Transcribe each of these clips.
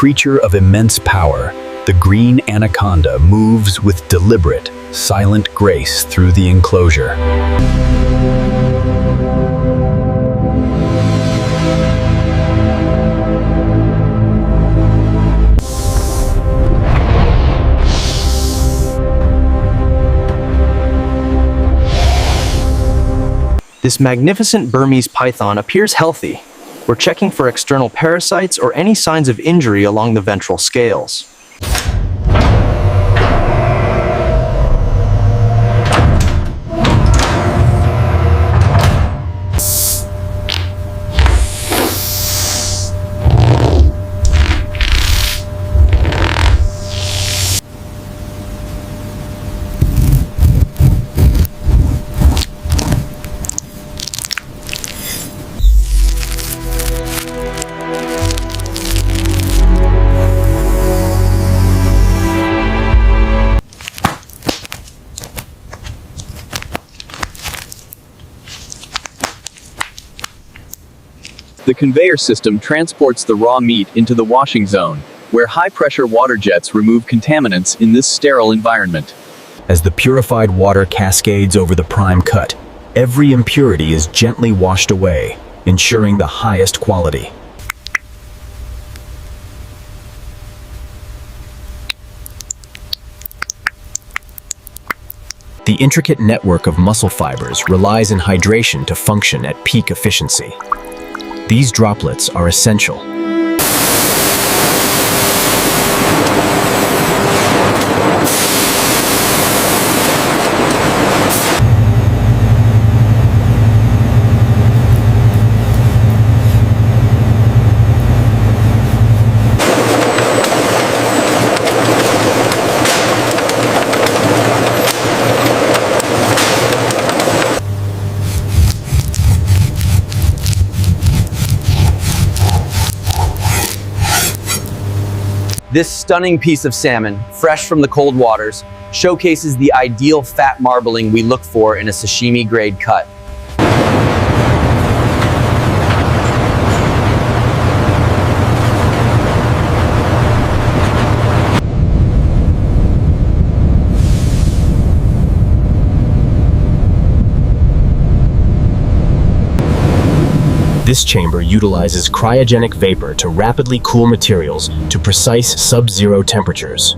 creature of immense power, the green anaconda moves with deliberate, silent grace through the enclosure. This magnificent Burmese python appears healthy. We're checking for external parasites or any signs of injury along the ventral scales. The conveyor system transports the raw meat into the washing zone, where high-pressure water jets remove contaminants in this sterile environment. As the purified water cascades over the prime cut, every impurity is gently washed away, ensuring the highest quality. The intricate network of muscle fibers relies on hydration to function at peak efficiency. These droplets are essential. This stunning piece of salmon, fresh from the cold waters, showcases the ideal fat marbling we look for in a sashimi-grade cut. This chamber utilizes cryogenic vapor to rapidly cool materials to precise sub-zero temperatures.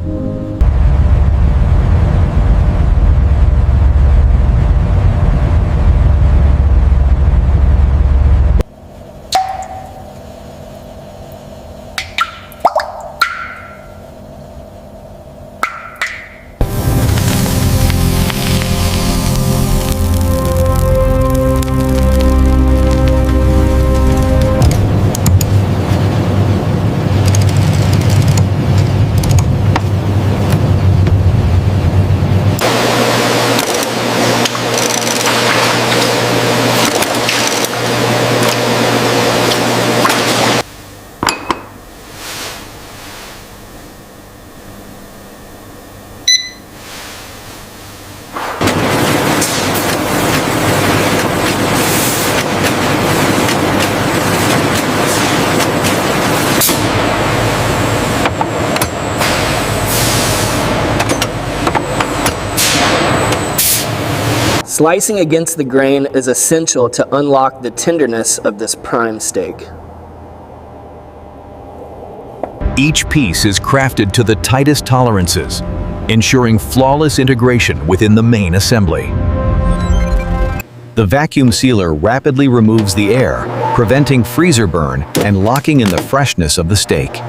Slicing against the grain is essential to unlock the tenderness of this prime steak. Each piece is crafted to the tightest tolerances, ensuring flawless integration within the main assembly. The vacuum sealer rapidly removes the air, preventing freezer burn and locking in the freshness of the steak.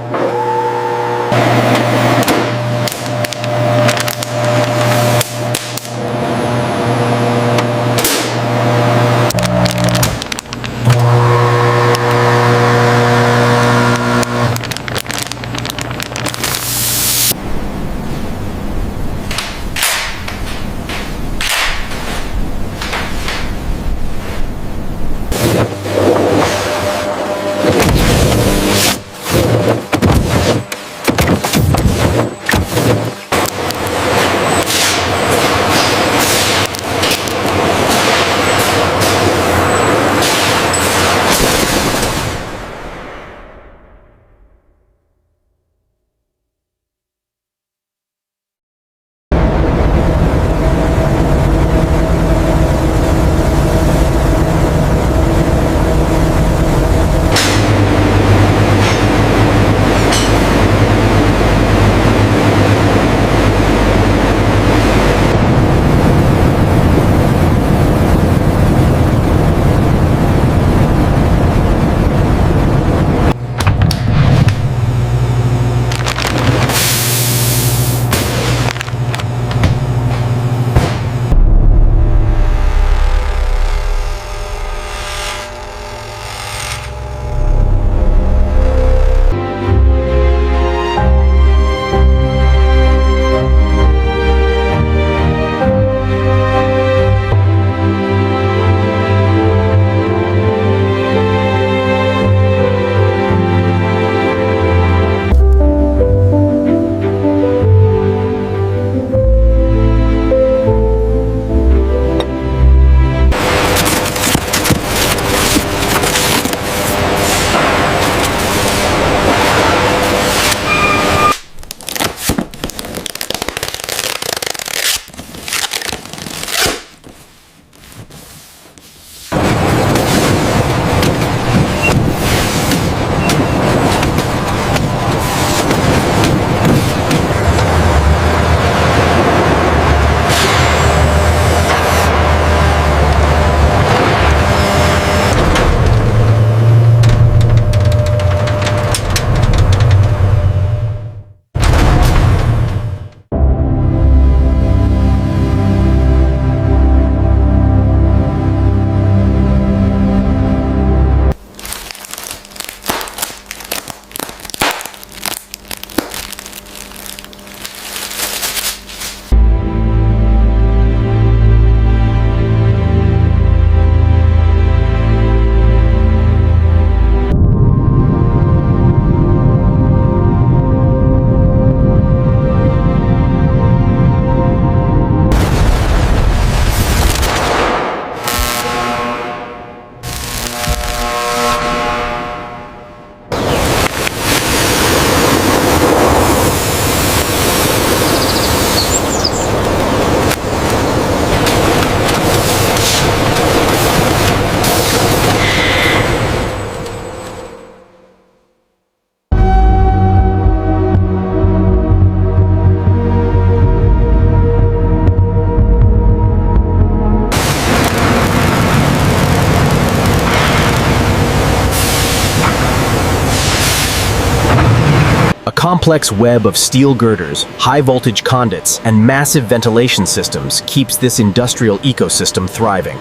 complex web of steel girders, high-voltage conduits, and massive ventilation systems keeps this industrial ecosystem thriving.